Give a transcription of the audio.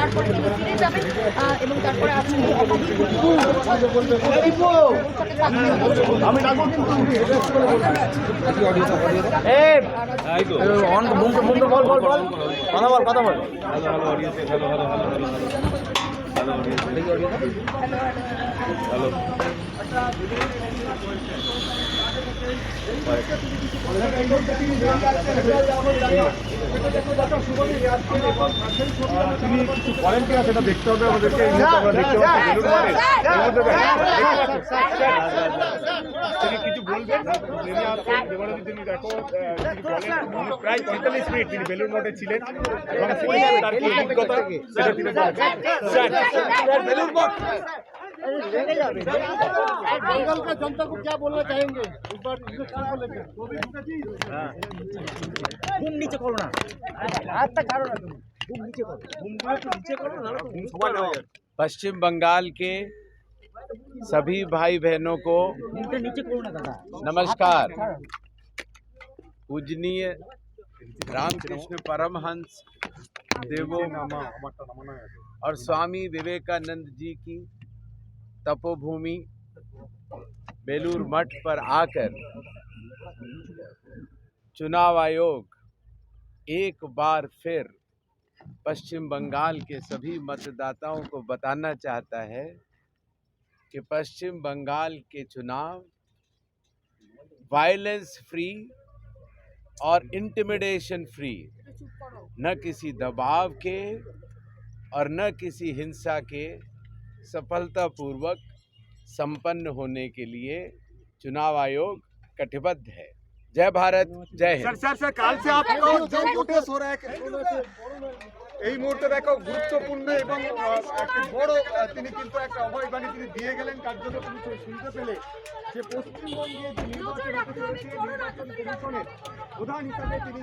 তারপরে তিনি ফিরে যাবেন এবং তারপরে আপনি কথা বল বলেন কিনা সেটা দেখতে হবে আমাদেরকে। তিনি কিছু বলবেন তিনি দেখো প্রায় 45 মিনিট তিনি বেলুড় মঠে ছিলেন এবং তার কি অভিজ্ঞতা সেটা তিনি बंगाल का जनता को क्या बोलना चाहेंगे इस बार घूम नीचे करो ना हाथ तक करो ना तुम घूम नीचे करो पश्चिम बंगाल के सभी भाई बहनों को नीचे करो ना दादा नमस्कार। पूजनीय रामकृष्ण परमहंस देवों और स्वामी विवेकानंद जी की तपोभूमि बेलूर मठ पर आकर चुनाव आयोग एक बार फिर पश्चिम बंगाल के सभी मतदाताओं को बताना चाहता है कि पश्चिम बंगाल के चुनाव वायलेंस फ्री और इंटिमिडेशन फ्री, न किसी दबाव के और न किसी हिंसा के सफलतापूर्वक संपन्न होने के लिए चुनाव आयोग कटिबद्ध है। जय भारत, जय हिंद। सर काल से आपको जो नोटिस हो रहा है এই মুহূর্তে দেখো গুরুত্বপূর্ণ এবং একটি বড় তিনি কিন্তু একটা অভয়বাণী তিনি দিয়ে গেলেন কার্যত তুমি শুনতে পেলে যে পশ্চিমবঙ্গে যে নির্বাচন হতে চলেছে নির্বাচন কমিশনের প্রধান হিসাবে তিনি